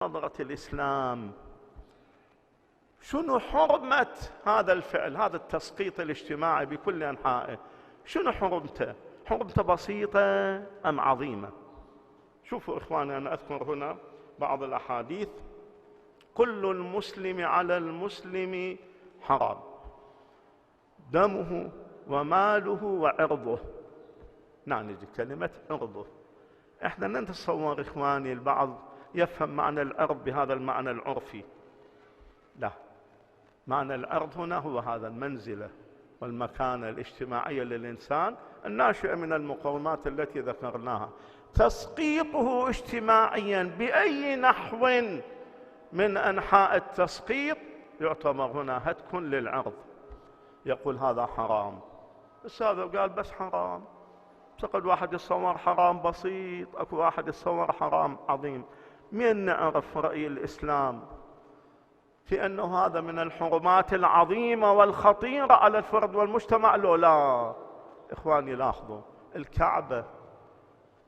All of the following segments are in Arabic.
نظرة الإسلام شنو حرمة هذا الفعل، هذا التسقيط الاجتماعي بكل أنحائه؟ شنو حرمته؟ حرمته بسيطة أم عظيمة؟ شوفوا إخواني، أنا أذكر هنا بعض الأحاديث: كل المسلم على المسلم حرام، دمه وماله وعرضه. نعني كلمة عرضه. احنا نتصور إخواني البعض يفهم معنى العرض بهذا المعنى العرفي. لا، معنى العرض هنا هو هذا المنزلة والمكانة الاجتماعية للإنسان الناشئة من المقومات التي ذكرناها. تسقيطه اجتماعيا بأي نحو من أنحاء التسقيط يعتبر هنا هتك للعرض. يقول هذا حرام، بس هذا قال بس حرام. فقد واحد يتصور حرام بسيط، اكو واحد يتصور حرام عظيم. من نعرف رأي الإسلام في أنه هذا من الحرمات العظيمة والخطيرة على الفرد والمجتمع؟ لو لا إخواني لاحظوا، الكعبة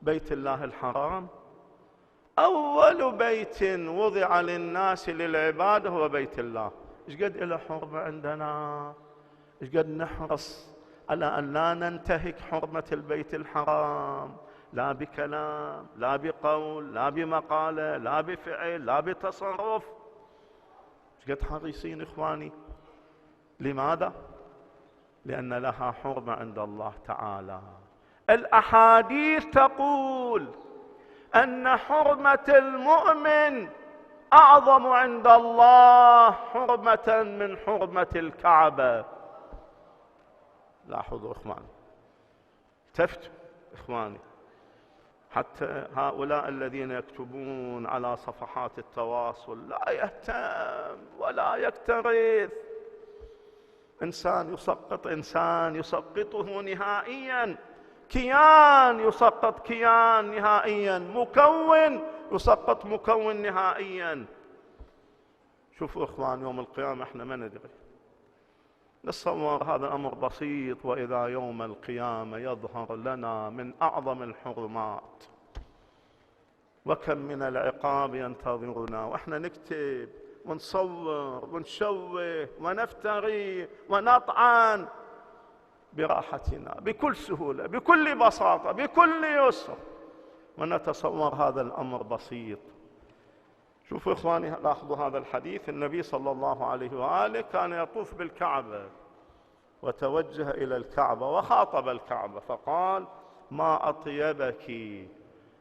بيت الله الحرام، أول بيت وضع للناس للعبادة هو بيت الله. إيش قد له حرمة عندنا؟ إيش قد نحرص على أن لا ننتهك حرمة البيت الحرام، لا بكلام، لا بقول، لا بمقالة، لا بفعل، لا بتصرف. إيش قد حريصين إخواني. لماذا؟ لأن لها حرمة عند الله تعالى. الأحاديث تقول أن حرمة المؤمن أعظم عند الله حرمة من حرمة الكعبة. لاحظوا إخواني، التفتوا إخواني، حتى هؤلاء الذين يكتبون على صفحات التواصل لا يهتم ولا يكترث. إنسان يسقط إنسان يسقطه نهائيا، كيان يسقط كيان نهائيا، مكون يسقط مكون نهائيا. شوفوا إخوان، يوم القيامة احنا ما ندري، نتصور هذا أمر بسيط، وإذا يوم القيامة يظهر لنا من أعظم الحرمات، وكم من العقاب ينتظرنا، وإحنا نكتب ونصور ونشوه ونفتري ونطعن براحتنا بكل سهولة بكل بساطة بكل يسر، ونتصور هذا الأمر بسيط. شوفوا إخواني، لاحظوا هذا الحديث. النبي صلى الله عليه وآله كان يطوف بالكعبة، وتوجه إلى الكعبة وخاطب الكعبة فقال: ما أطيبك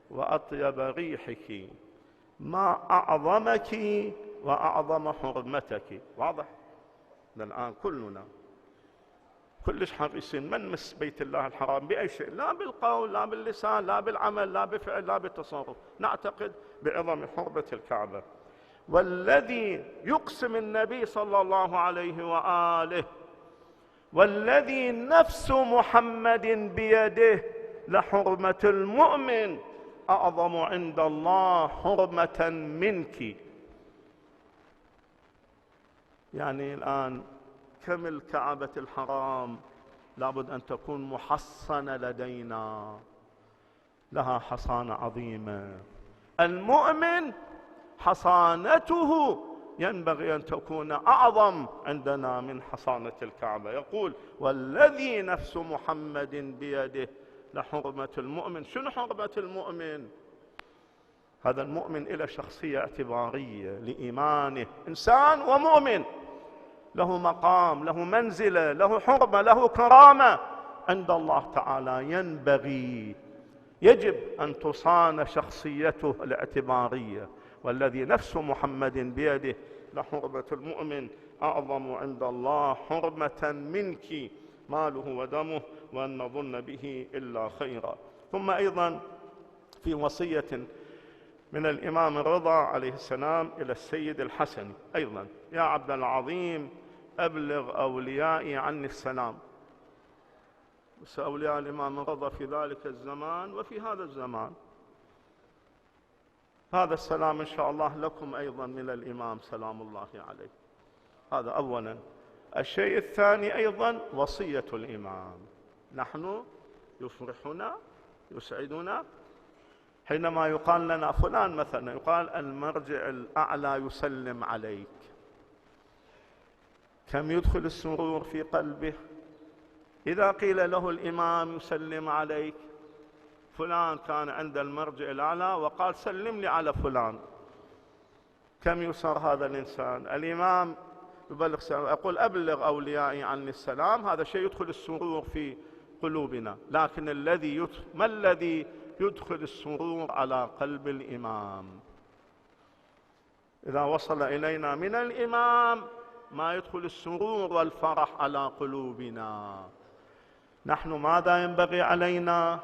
وأطيب ريحك، ما أعظمك وأعظم حرمتك. واضح؟ الآن كلنا كلش حريصين ما نمس بيت الله الحرام بأي شيء، لا بالقول لا باللسان لا بالعمل لا بفعل لا بالتصرف، نعتقد بعظم حرمة الكعبة. والذي يقسم النبي صلى الله عليه وآله: والذي نفس محمد بيده لحرمة المؤمن أعظم عند الله حرمة منك. يعني الآن كم الكعبة الحرام لابد أن تكون محصنة لدينا، لها حصانة عظيمة. المؤمن حصانته ينبغي أن تكون أعظم عندنا من حصانة الكعبة. يقول: والذي نفس محمد بيده لحرمة المؤمن. شنو حرمة المؤمن؟ هذا المؤمن له شخصية اعتبارية لإيمانه، إنسان ومؤمن، له مقام، له منزلة، له حرمة، له كرامة عند الله تعالى. ينبغي يجب أن تصان شخصيته الاعتبارية. والذي نفس محمد بيده لحرمة المؤمن أعظم عند الله حرمة منك ماله ودمه، وأن نظن به إلا خيرا. ثم أيضا في وصية من الإمام الرضا عليه السلام إلى السيد الحسن أيضا: يا عبد العظيم أبلغ أوليائي عني السلام. بس أولياء الإمام الرضا في ذلك الزمان وفي هذا الزمان. هذا السلام إن شاء الله لكم أيضا من الإمام سلام الله عليه. هذا أولا. الشيء الثاني أيضا وصية الإمام. نحن يفرحنا يسعدنا حينما يقال لنا فلان مثلا، يقال المرجع الأعلى يسلم عليك، كم يدخل السرور في قلبه؟ إذا قيل له الإمام يسلم عليك، فلان كان عند المرجع الأعلى وقال سلم لي على فلان، كم يسر هذا الإنسان؟ الإمام يبلغ سلام، أقول أبلغ أوليائي عني السلام، هذا شيء يدخل السرور في قلوبنا. لكن ما الذي يدخل السرور على قلب الإمام؟ إذا وصل إلينا من الإمام ما يدخل السرور والفرح على قلوبنا. نحن ماذا ينبغي علينا؟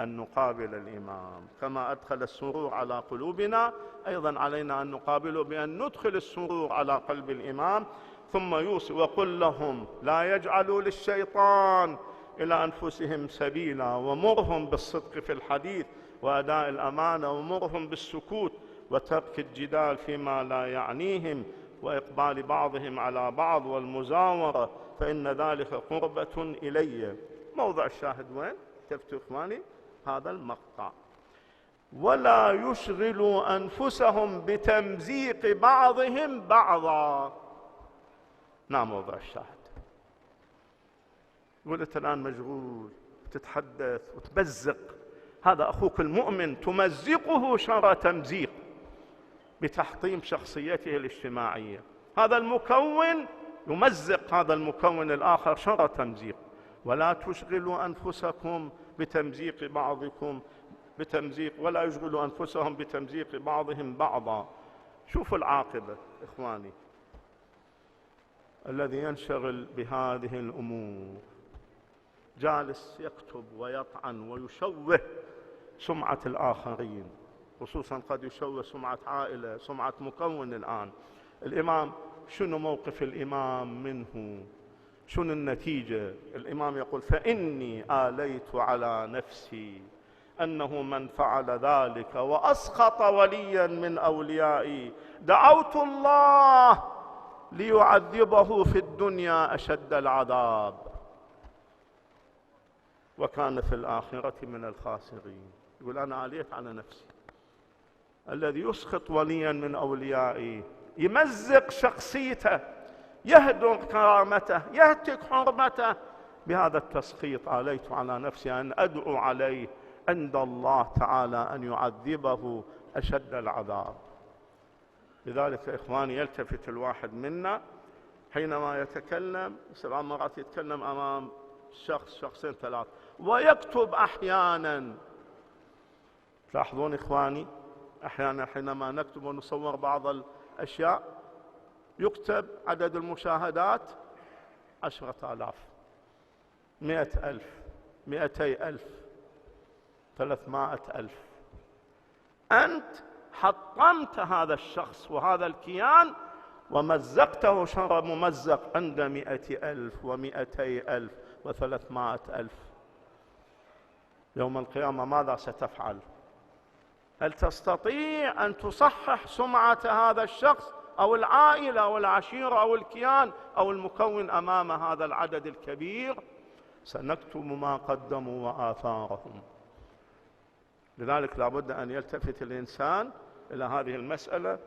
أن نقابل الإمام كما أدخل السرور على قلوبنا، أيضا علينا أن نقابله بأن ندخل السرور على قلب الإمام. ثم يوصي وقل لهم لا يجعلوا للشيطان إلى أنفسهم سبيلا، ومرهم بالصدق في الحديث وأداء الأمانة، ومرهم بالسكوت وترك الجدال فيما لا يعنيهم، وإقبال بعضهم على بعض والمزاورة، فإن ذلك قربة إلي. موضع الشاهد وين؟ شفتوا إخواني هذا المقطع. ولا يشغلوا أنفسهم بتمزيق بعضهم بعضا. نعم موضع الشاهد. قلت الآن مشغول تتحدث وتمزق، هذا أخوك المؤمن تمزقه شر تمزيق بتحطيم شخصيته الاجتماعية. هذا المكون يمزق هذا المكون الآخر شر تمزيق. ولا تشغلوا أنفسكم بتمزيق بعضكم ولا يشغلوا أنفسهم بتمزيق بعضهم بعضا. شوفوا العاقبة إخواني، الذي ينشغل بهذه الأمور جالس يكتب ويطعن ويشوه سمعة الآخرين، خصوصا قد يشوه سمعة عائلة، سمعة مكون. الآن الإمام شنو موقف الإمام منه؟ شنو النتيجة؟ الإمام يقول فإني آليت على نفسي أنه من فعل ذلك وأسخط وليا من أوليائي دعوت الله ليعذبه في الدنيا أشد العذاب وكان في الآخرة من الخاسرين. يقول أنا آليت على نفسي. الذي يسخط وليا من أوليائي، يمزق شخصيته، يهدر كرامته، يهتك حرمته، بهذا التسخيط آليت على نفسي أن أدعو عليه عند الله تعالى أن يعذبه أشد العذاب. لذلك إخواني يلتفت الواحد منا حينما يتكلم، 7 مرات يتكلم أمام شخص، شخصين، 3، ويكتب أحيانا. تلاحظون إخواني أحيانا حينما نكتب ونصور بعض الأشياء يكتب عدد المشاهدات 10,000، 100,000، 200,000، 300,000. أنت حطمت هذا الشخص وهذا الكيان ومزقته شر ممزق عند 100,000 و200,000 و300,000. يوم القيامة ماذا ستفعل؟ هل تستطيع أن تصحح سمعة هذا الشخص أو العائلة أو العشيرة أو الكيان أو المكون أمام هذا العدد الكبير؟ سنكتب ما قدموا وآثارهم. لذلك لابد أن يلتفت الإنسان إلى هذه المسألة.